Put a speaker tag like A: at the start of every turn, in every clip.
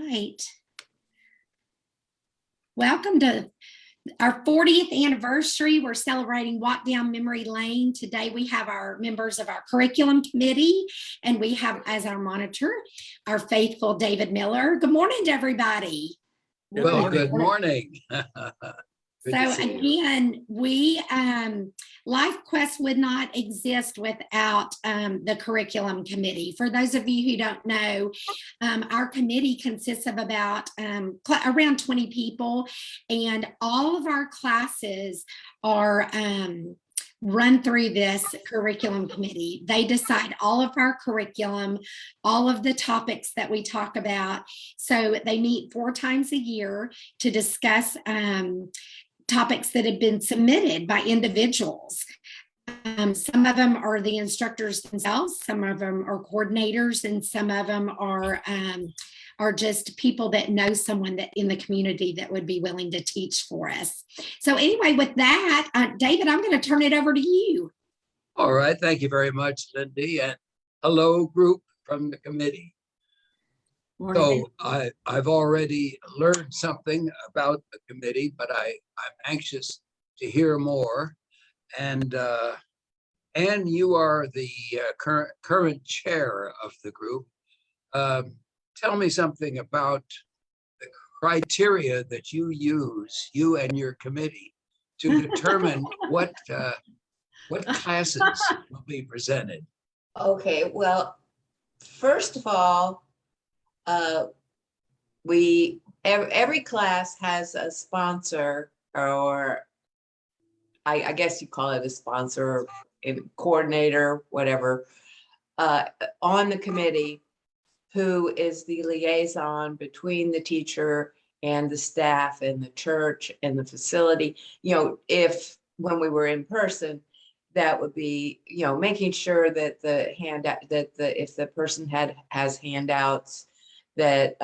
A: right. Welcome to our 40th anniversary. We're celebrating Walk Down Memory Lane. Today we have our members of our curriculum committee, and we have as our monitor our faithful David Miller. Good morning to everybody.
B: Well, good morning.
A: So again, we LifeQuest would not exist without the curriculum committee. For those of you who don't know, our committee consists of about around 20 people, and all of our classes are run through this curriculum committee. They decide all of our curriculum, all of the topics that we talk about. So they meet 4 times a year to discuss topics that have been submitted by individuals. Some of them are the instructors themselves, some of them are coordinators, and some of them are just people that know someone that in the community that would be willing to teach for us. So anyway, with that, David, I'm going to turn it over to you.
B: All right. Thank you very much, Lindy. And hello, group from the committee.
A: Morning.
B: So I've already learned something about the committee, but I'm anxious to hear more. And you are the current chair of the group. Tell me something about the criteria that you use, you and your committee, to determine what classes will be presented.
C: Okay, well, first of all, every class has a sponsor, or I guess you call it a sponsor, a coordinator, whatever, on the committee, who is the liaison between the teacher and the staff and the church and the facility. You know, when we were in person, that would be, you know, making sure that the handout, if the person has handouts, that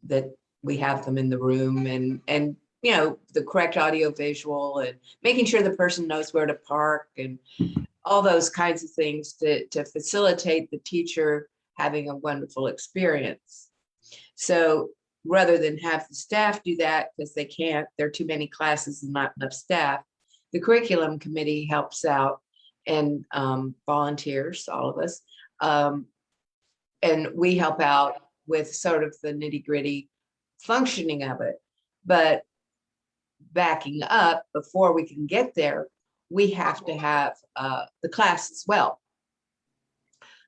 C: that we have them in the room, and you know, the correct audio visual, and making sure the person knows where to park, and all those kinds of things to facilitate the teacher having a wonderful experience. So rather than have the staff do that, because they can't, there are too many classes and not enough staff, the curriculum committee helps out and volunteers, all of us, and we help out with sort of the nitty-gritty functioning of it. But backing up, before we can get there, we have to have the class as well.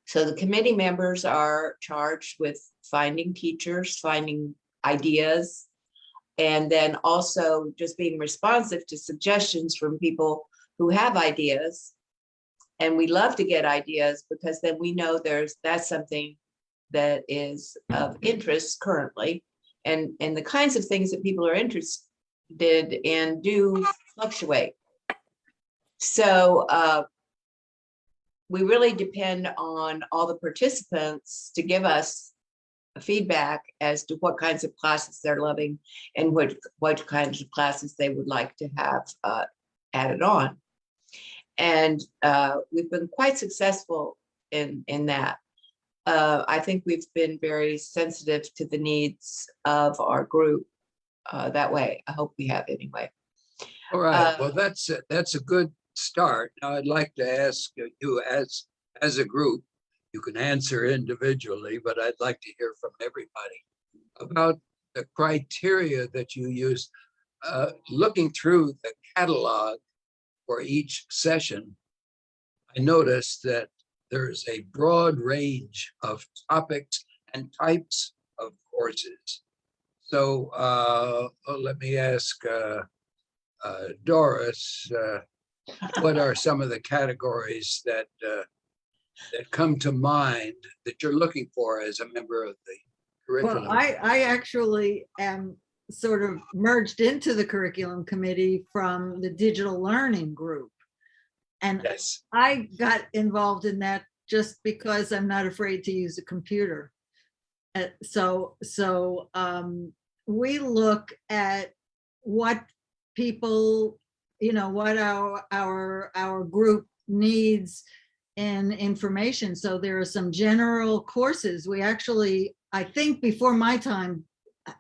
C: So the committee members are charged with finding teachers, finding ideas, and then also just being responsive to suggestions from people who have ideas. And we love to get ideas, because then we know that's something that is of interest currently, and the kinds of things that people are interested in do fluctuate. So we really depend on all the participants to give us feedback as to what kinds of classes they're loving and what kinds of classes they would like to have added on. And we've been quite successful in that. I think we've been very sensitive to the needs of our group that way. I hope we have anyway.
B: All right. Well, that's a good start. Now, I'd like to ask you, as a group, you can answer individually, but I'd like to hear from everybody about the criteria that you use. Looking through the catalog for each session, I noticed that there's a broad range of topics and types of courses. So let me ask Doris, what are some of the categories that come to mind that you're looking for as a member of the curriculum?
D: Well, I actually am sort of merged into the curriculum committee from the digital learning group. And
B: Yes.
D: I got involved in that just because I'm not afraid to use a computer. So we look at what people, you know, what our group needs in information. So there are some general courses. We actually I think before my time,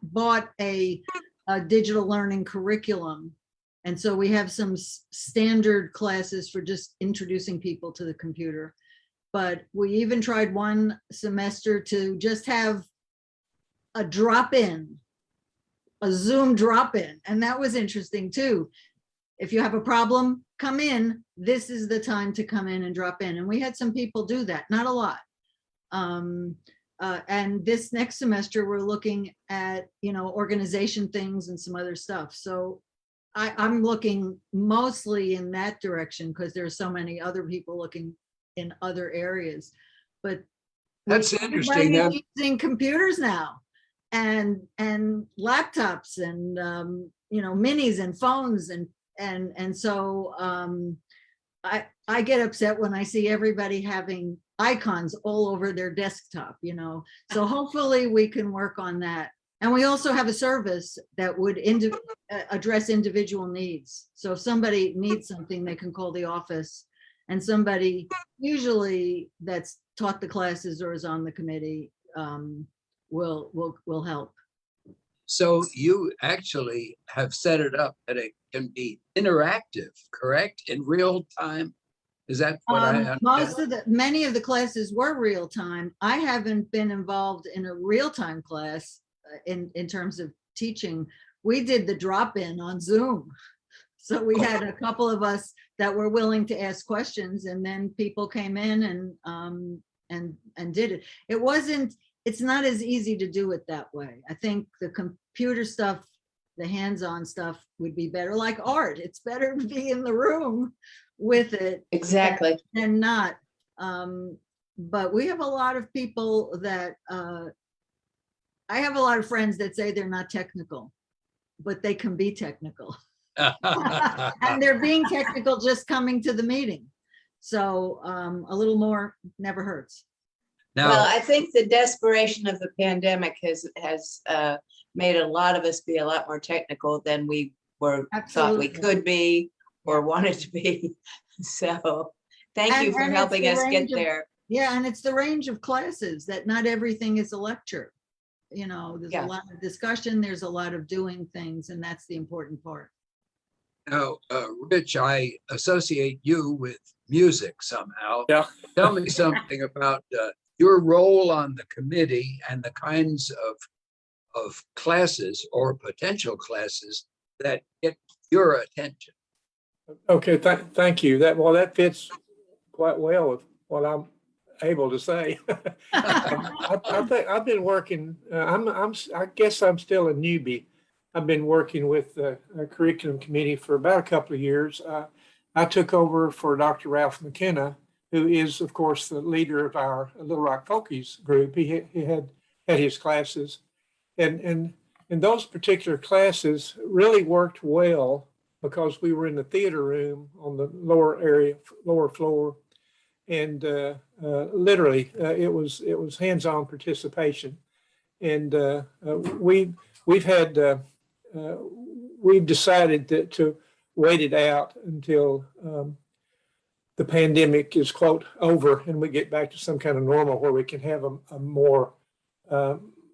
D: bought a digital learning curriculum. And so we have some standard classes for just introducing people to the computer. But we even tried one semester to just have a drop-in, a Zoom drop-in. And that was interesting too. If you have a problem, come in. This is the time to come in and drop in. And we had some people do that, not a lot. And this next semester, we're looking at, organization things and some other stuff. So I'm looking mostly in that direction because there's so many other people looking in other areas. But
B: That's interesting.
D: everybody's using computers now and laptops and minis and phones and so I get upset when I see everybody having icons all over their desktop, so hopefully we can work on that. And we also have a service that would address individual needs. So if somebody needs something, they can call the office, and somebody usually that's taught the classes or is on the committee will help.
B: So you actually have set it up that it can be interactive, correct? In real time? Is that what I understand?
D: Many of the classes were real time. I haven't been involved in a real time class in terms of teaching. We did the drop-in on Zoom. So we had a couple of us that were willing to ask questions, and then people came in and did it. It's not as easy to do it that way. I think the computer stuff, the hands-on stuff would be better, like art. It's better to be in the room with it.
C: Exactly.
D: Than not. But we have a lot of people that, I have a lot of friends that say they're not technical, but they can be technical. And they're being technical just coming to the meeting. So a little more never hurts.
B: Now,
C: Well, I think the desperation of the pandemic has made a lot of us be a lot more technical than we thought we
D: Absolutely.
C: could be or wanted to be. So thank you for
D: And it's
C: helping
D: the
C: us get
D: range of-
C: there.
D: Yeah, and it's the range of classes that not everything is a lecture. There's
C: Yeah.
D: a lot of discussion, there's a lot of doing things, and that's the important part.
B: now, Rich, I associate you with music somehow.
E: Yeah.
B: Tell me something about your role on the committee and the kinds of classes or potential classes that get your attention.
E: Okay, thank you. That fits quite well with what I'm able to say. I think I've been working. I guess I'm still a newbie. I've been working with the curriculum committee for about a couple of years. I took over for Dr. Ralph McKenna, who is, of course, the leader of our Little Rock Folkies group. He had his classes, and those particular classes really worked well because we were in the theater room on the lower floor, and literally it was hands-on participation, and we've decided to wait it out until the pandemic is quote over and we get back to some kind of normal where we can have a more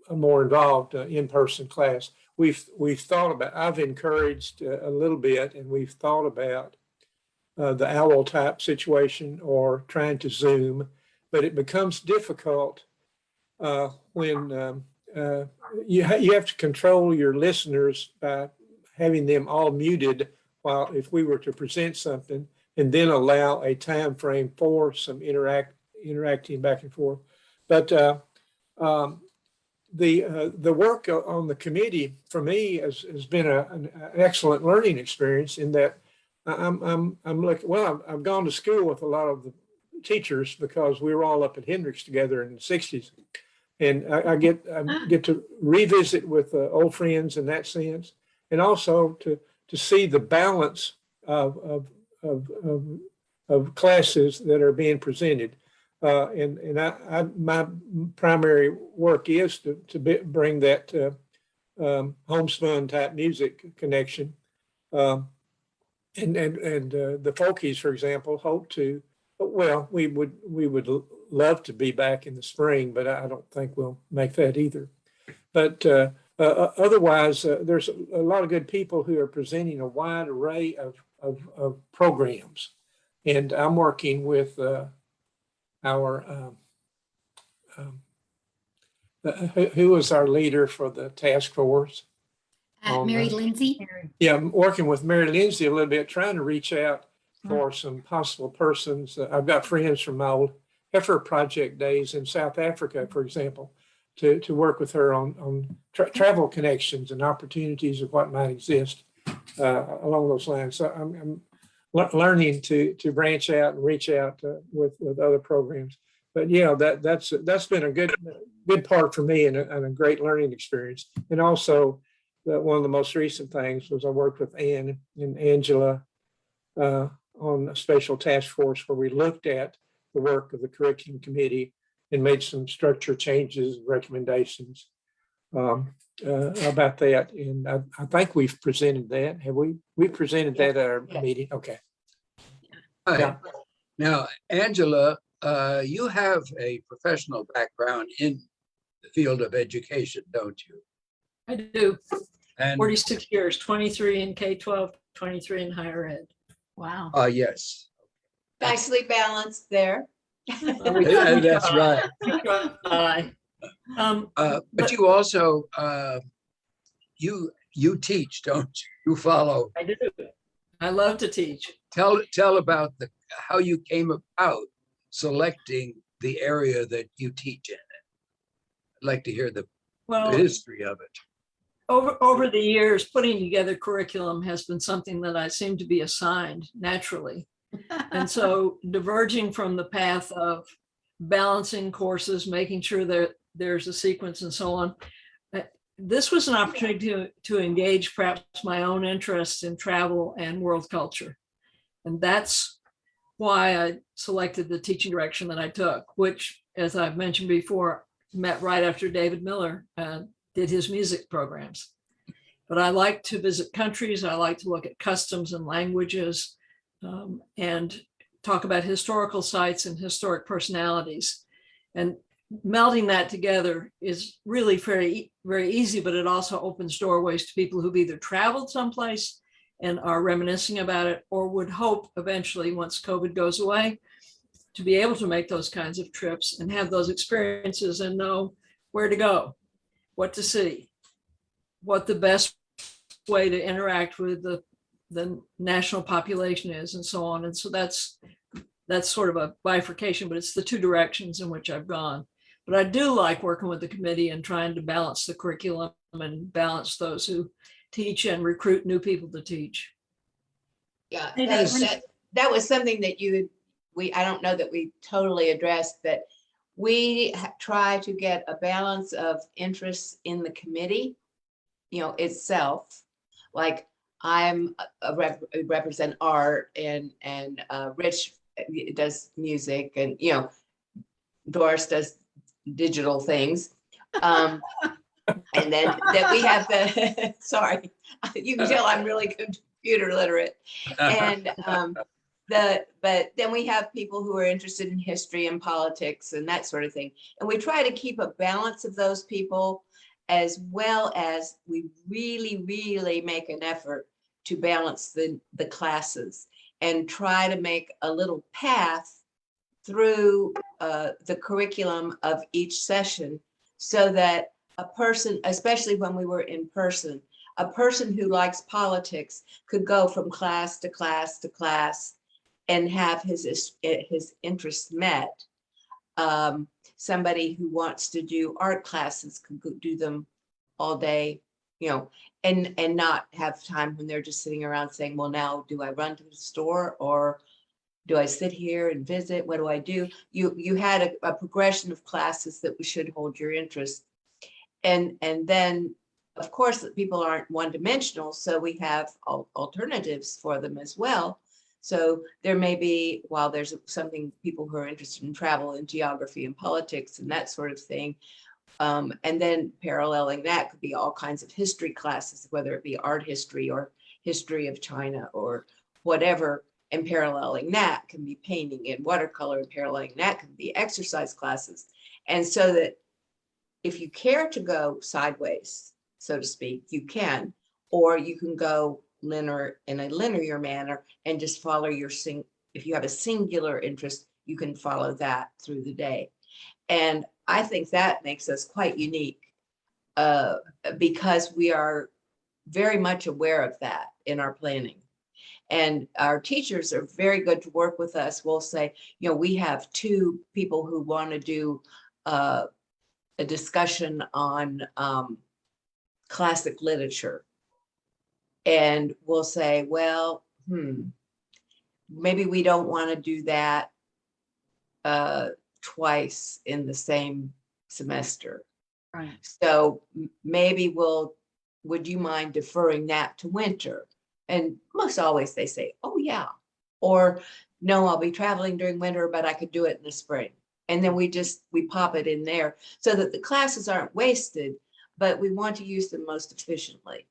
E: involved in-person class. We've thought about, I've encouraged a little bit, and we've thought about the OWL type situation or trying to Zoom, but it becomes difficult when you have to control your listeners by having them all muted while if we were to present something, and then allow a time frame for some interacting back and forth. But the work on the committee for me has been an excellent learning experience in that I'm looking, well, I've gone to school with a lot of the teachers because we were all up at Hendricks together in the 60s. And I get to revisit with old friends in that sense, and also to see the balance of classes that are being presented. And my primary work is to bring that homespun type music connection. And the folkies, for example, hope to, well, we would love to be back in the spring, but I don't think we'll make that either. But otherwise, there's a lot of good people who are presenting a wide array of programs. And I'm working with our, who was our leader for the task force?
A: Mary Lindsay.
E: Yeah, I'm working with Mary Lindsay a little bit, trying to reach out for some possible persons. I've got friends from my old heifer project days in South Africa, for example, to work with her on travel connections and opportunities of what might exist along those lines. So I'm learning to branch out and reach out with other programs. But yeah, that's been a good part for me and a great learning experience. And also, one of the most recent things was I worked with Ann and Angela on a special task force where we looked at the work of the curriculum committee and made some structure changes, recommendations about that. And I think we've presented that. Have we? We presented that at our meeting. Okay.
B: Hi.
E: Yeah.
B: Now, Angela, you have a professional background in the field of education, don't you?
F: I do.
B: And
F: 46 years, 23 in K-12, 23 in higher ed.
D: Wow.
B: yes,
C: Nicely balanced there.
B: that's right.
F: Try.
B: But you also you teach, don't you? You follow.
F: I do. I love to teach.
B: Tell about how you came about selecting the area that you teach in. I'd like to hear the
F: Well,
B: history of it.
F: over the years, putting together curriculum has been something that I seem to be assigned naturally. And so diverging from the path of balancing courses, making sure that there's a sequence and so on, this was an opportunity to engage perhaps my own interests in travel and world culture. And that's why I selected the teaching direction that I took, which, as I've mentioned before, met right after David Miller did his music programs. But I like to visit countries. I like to look at customs and languages and talk about historical sites and historic personalities. And melding that together is really very, very easy, but it also opens doorways to people who've either traveled someplace and are reminiscing about it, or would hope eventually, once COVID goes away, to be able to make those kinds of trips and have those experiences and know where to go, what to see, what the best way to interact with the national population is, and so on. And so that's sort of a bifurcation, but it's the two directions in which I've gone. But I do like working with the committee and trying to balance the curriculum and balance those who teach and recruit new people to teach.
C: Yeah,
A: Hey,
C: that was something that I don't know that we totally addressed, but we try to get a balance of interests in the committee, itself. Like I'm represent art and Rich does music, and Doris does digital things. And then that we have the sorry, you can tell I'm really computer literate. And but then we have people who are interested in history and politics and that sort of thing. And we try to keep a balance of those people, as well as we really, really make an effort to balance the classes and try to make a little path through the curriculum of each session, so that a person, especially when we were in person, a person who likes politics could go from class to class to class and have his interests met. Somebody who wants to do art classes could do them all day, and not have time when they're just sitting around saying, well, now do I run to the store, or do I sit here and visit? What do I do? You had a progression of classes that should hold your interest. And then, of course, people aren't one-dimensional, so we have alternatives for them as well. So there may be, while there's something, people who are interested in travel and geography and politics and that sort of thing, and then paralleling that could be all kinds of history classes, whether it be art history or history of China or whatever. and paralleling that can be painting and watercolor, and paralleling that can be exercise classes. And so that if you care to go sideways, so to speak, you can, or you can go linear in a linear manner and just follow your if you have a singular interest, you can follow that through the day. And I think that makes us quite unique because we are very much aware of that in our planning. And our teachers are very good to work with us. We'll say, you know, we have 2 people who want to do a discussion on classic literature. And we'll say, well, maybe we don't want to do that twice in the same semester.
D: Right.
C: So maybe would you mind deferring that to winter? And most always they say, oh yeah. Or no, I'll be traveling during winter, but I could do it in the spring. And then we pop it in there so that the classes aren't wasted, but we want to use them most efficiently.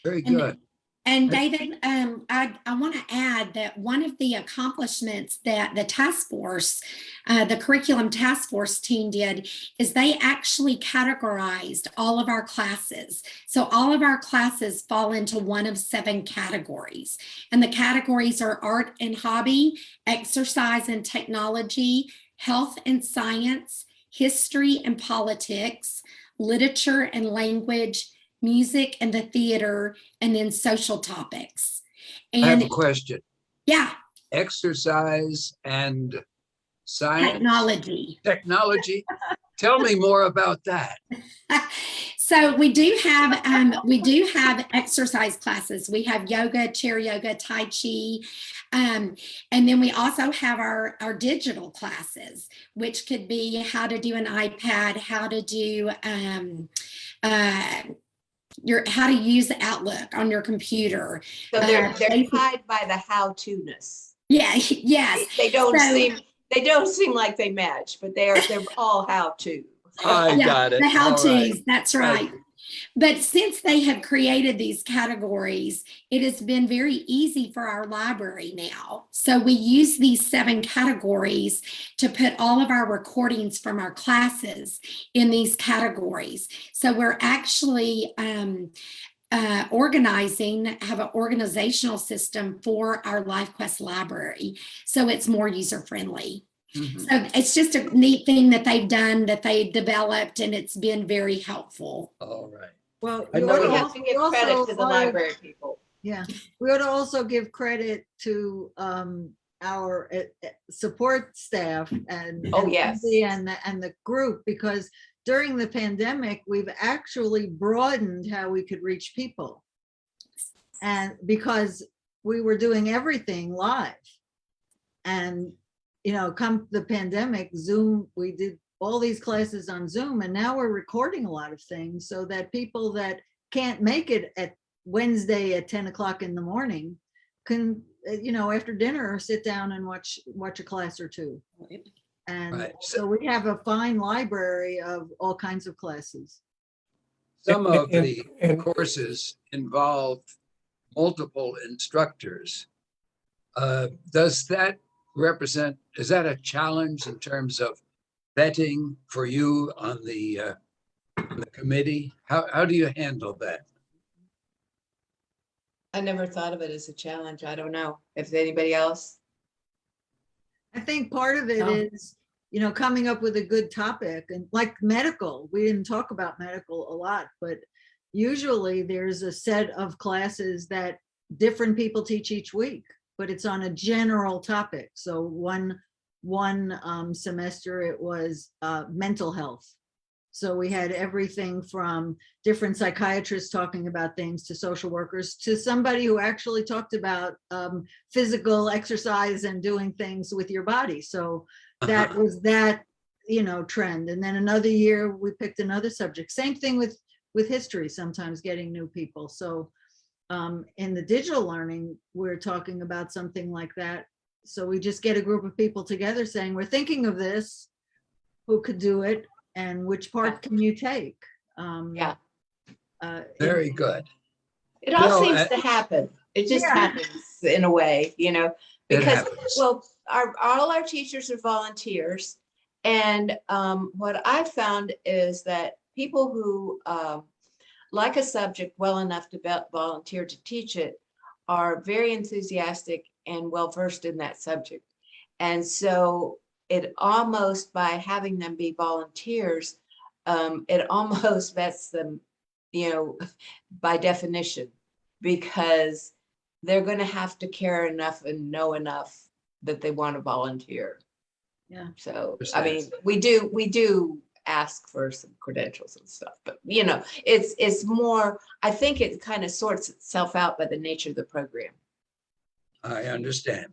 B: Very good.
A: And David, I want to add that one of the accomplishments that the task force, the curriculum task force team did is they actually categorized all of our classes. So all of our classes fall into one of 7 categories. And the categories are art and hobby, exercise and technology, health and science, history and politics, literature and language, music and the theater, and then social topics. And
B: I have a question.
A: yeah,
B: Exercise and science.
A: technology.
B: Tell me more about that.
A: So we do have exercise classes. We have yoga, chair yoga, tai chi, and then we also have our digital classes, which could be how to do an iPad, how to do how to use the Outlook on your computer.
C: So they're tied by the how-to-ness.
A: Yeah, yes.
C: They don't seem like they match, but they're all how-to.
B: I got it.
A: The how-tos,
B: All right.
A: that's right. But since they have created these categories, it has been very easy for our library now. So we use these 7 categories to put all of our recordings from our classes in these categories. So we're actually have an organizational system for our LifeQuest library. So it's more user-friendly.
B: Mhm.
A: So it's just a neat thing that they've done, that they've developed, and it's been very helpful.
B: All right.
D: Well,
B: I
D: we
B: know
C: We
D: ought
C: have to give credit to the library people.
D: Yeah, we ought to also give credit to our support staff and
C: Oh, yes.
D: Cindy and the group, because during the pandemic, we've actually broadened how we could reach people. And because we were doing everything live. And, you know, come the pandemic, Zoom, we did all these classes on Zoom, and now we're recording a lot of things so that people that can't make it at Wednesday at 10 o'clock in the morning can, you know, after dinner, sit down and watch a class or 2. And
B: Right.
D: so we have a fine library of all kinds of classes.
B: Some of
E: And-
B: the
E: and-
B: courses involve multiple instructors. Does that represent, is that a challenge in terms of vetting for you on the committee? How do you handle that?
C: I never thought of it as a challenge. I don't know if anybody else.
D: I think part of it
C: Oh.
D: is, you know, coming up with a good topic, and like medical, we didn't talk about medical a lot, but usually there's a set of classes that different people teach each week, but it's on a general topic. So one semester it was mental health. So we had everything from different psychiatrists talking about things to social workers to somebody who actually talked about physical exercise and doing things with your body. So that was that, you know, trend. And then another year we picked another subject. Same thing with history, sometimes getting new people. So in the digital learning, we're talking about something like that. So we just get a group of people together saying, we're thinking of this, who could do it? And which part can you take?
C: Yeah.
B: Very good.
C: It all
B: No,
C: seems to happen. It just
D: Yeah.
C: happens in a way, you know.
B: It
C: Because,
B: happens.
C: well, all our teachers are volunteers. And what I found is that people who like a subject well enough to volunteer to teach it are very enthusiastic and well-versed in that subject. And so it almost, by having them be volunteers, it almost vets them, you know, by definition, because they're going to have to care enough and know enough that they want to volunteer.
D: Yeah.
C: So, I mean, we do ask for some credentials and stuff, but you know, it's more, I think it kind of sorts itself out by the nature of the program.
B: I understand.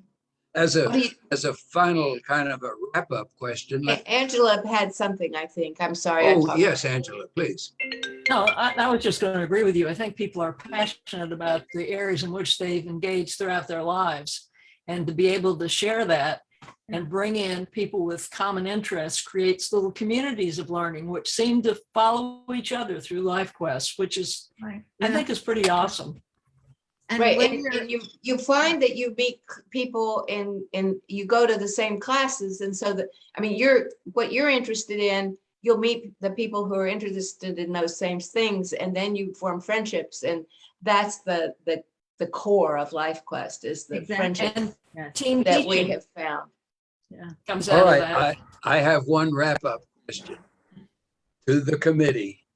B: As a final kind of a wrap-up question.
C: Angela had something, I think. I'm sorry. I
B: Oh,
C: talked.
B: yes, Angela, please.
F: No, I was just going to agree with you. I think people are passionate about the areas in which they've engaged throughout their lives. And to be able to share that and bring in people with common interests creates little communities of learning, which seem to follow each other through LifeQuest, which is,
D: Right.
F: I think is pretty awesome.
D: And
C: Right,
D: when
C: and
D: you're-
C: you find that you meet people in you go to the same classes, and so that, I mean, what you're interested in, you'll meet the people who are interested in those same things, and then you form friendships, and that's the core of LifeQuest, is the
D: Exactly.
C: friendship
F: And
D: Yes.
F: team
C: that we
F: teaching
C: have found.
F: comes
B: All
F: out of
B: right,
F: that.
B: I have one wrap-up question to the committee.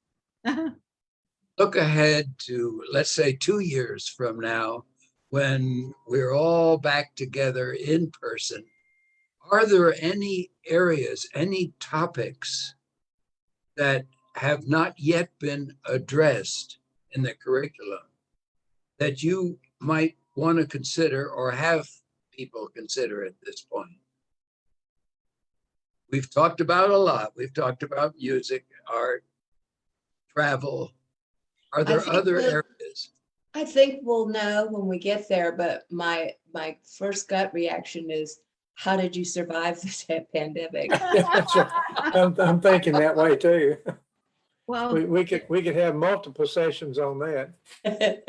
B: Look ahead to, let's say, 2 years from now, when we're all back together in person. Are there any areas, any topics that have not yet been addressed in the curriculum that you might want to consider or have people consider at this point? We've talked about a lot. We've talked about music, art, travel. Are there
C: think
B: other
C: we'll-
B: areas?
C: I think we'll know when we get there, but my first gut reaction is, how did you survive this pandemic?
E: That's right. I'm thinking that way too.
D: Well,
E: We could have multiple sessions on that.
D: a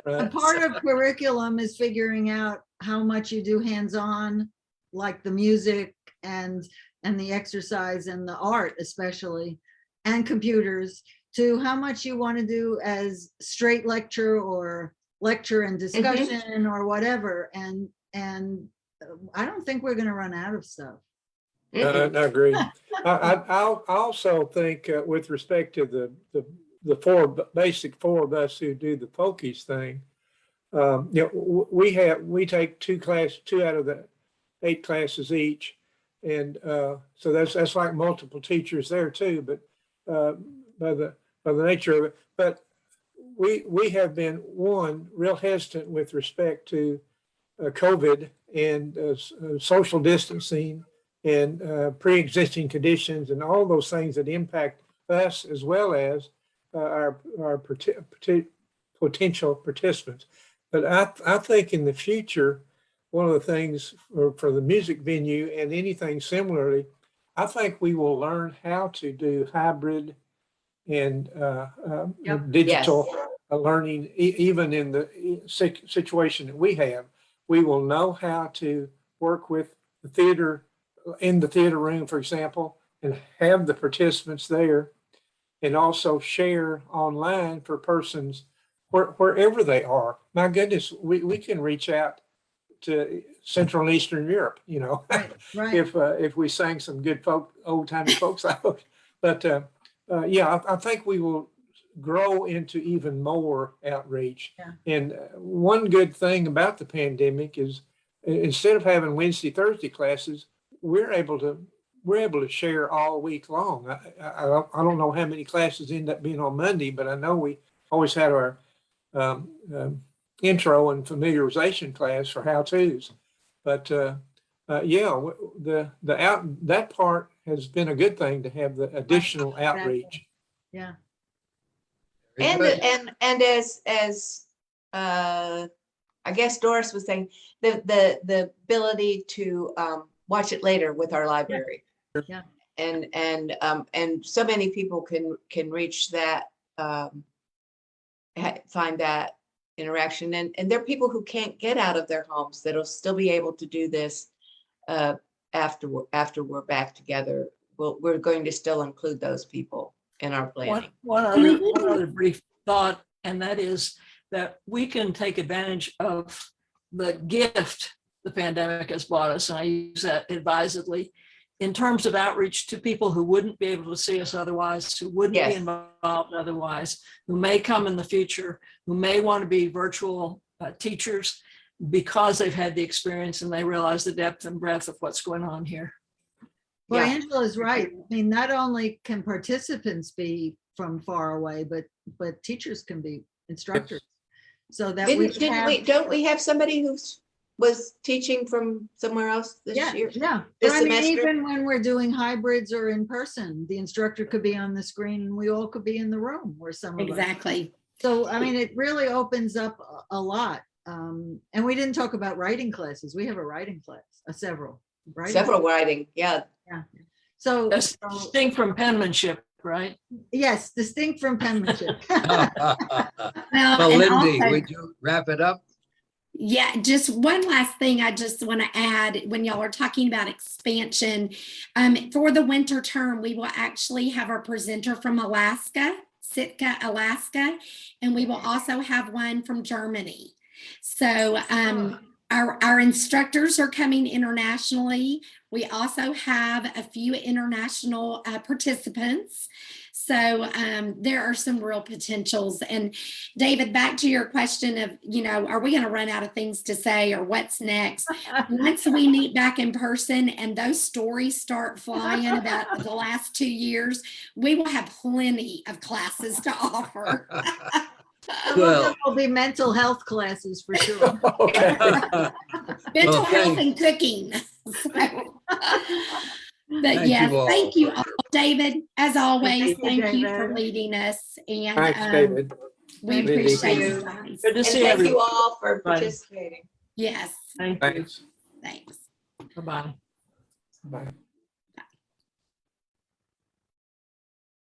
E: Right?
D: part of curriculum is figuring out how much you do hands-on, like the music and the exercise and the art especially, and computers, to how much you want to do as straight lecture or lecture and discussion or whatever. And I don't think we're going to run out of stuff.
E: I agree. I also think with respect to the basic four of us who do the Folkies thing, you know, we take two out of the 8 classes each, and so that's like multiple teachers there too. But by the nature of it, but we have been real hesitant with respect to COVID and social distancing and pre-existing conditions and all those things that impact us as well as our potential participants. But I think in the future, one of the things for the music venue and anything similarly, I think we will learn how to do hybrid and
D: Yep.
E: digital learning, even in the situation that we have. We will know how to work with the theater, in the theater room, for example, and have the participants there, and also share online for persons wherever they are. My goodness, we can reach out to Central and Eastern Europe, you know,
D: Right, right.
E: if we sang some good old timey folk songs. But yeah, I think we will grow into even more outreach.
D: Yeah.
E: And one good thing about the pandemic is instead of having Wednesday, Thursday classes, we're able to share all week long. I don't know how many classes end up being on Monday, but I know we always had our intro and familiarization class for how-tos. But yeah, that part has been a good thing, to have the additional outreach.
D: Yeah.
C: And as I guess Doris was saying, the ability to watch it later with our library.
D: Yeah.
C: And so many people can reach that, find that interaction. And there are people who can't get out of their homes that'll still be able to do this after we're back together. We're going to still include those people in our planning.
F: One other brief thought, and that is that we can take advantage of the gift the pandemic has brought us, and I use that advisedly, in terms of outreach to people who wouldn't be able to see us otherwise, who wouldn't
C: Yes.
F: be involved otherwise, who may come in the future, who may want to be virtual teachers because they've had the experience and they realize the depth and breadth of what's going on here.
D: Well,
C: Yeah.
D: Angela is right. I mean, not only can participants be from far away, but teachers can be instructors. So that we
C: Don't we have somebody who was teaching from somewhere else this year?
D: Yeah.
C: This
D: But I mean,
C: semester?
D: even when we're doing hybrids or in person, the instructor could be on the screen and we all could be in the room where some of us.
A: Exactly.
D: So, I mean, it really opens up a lot. And we didn't talk about writing classes. We have a writing class, several. Writing
C: Several
D: classes.
C: writing, yeah.
D: Yeah. So,
F: That's distinct from penmanship, right?
D: yes, distinct from penmanship.
A: Well,
B: Well,
A: and
B: Lindy,
A: also-
B: would you wrap it up?
A: Yeah, just one last thing I just want to add when y'all are talking about expansion. For the winter term, we will actually have a presenter from Alaska, Sitka, Alaska, and we will also have one from Germany. So our instructors are coming internationally. We also have a few international participants. So there are some real potentials. And David, back to your question of, are we going to run out of things to say or what's next? Once we meet back in person and those stories start flying about the last 2 years, we will have plenty of classes to offer.
D: Some of them will be mental health classes for sure.
E: Okay.
A: Mental health
B: thanks.
A: and cooking. But
B: Thank
A: yes,
B: you all
A: thank you,
B: for
A: all. David, as always,
D: Thank you,
A: thank you for
D: David.
A: leading us. And
E: Thanks, David.
A: we
D: Thank
A: appreciate
C: you.
A: you guys.
F: Good to
C: And
F: see
C: thank you
F: everyone.
C: all for
F: Bye.
C: participating.
A: Yes,
F: Thank you.
E: Thanks.
A: thanks.
F: Bye-bye.
E: Bye.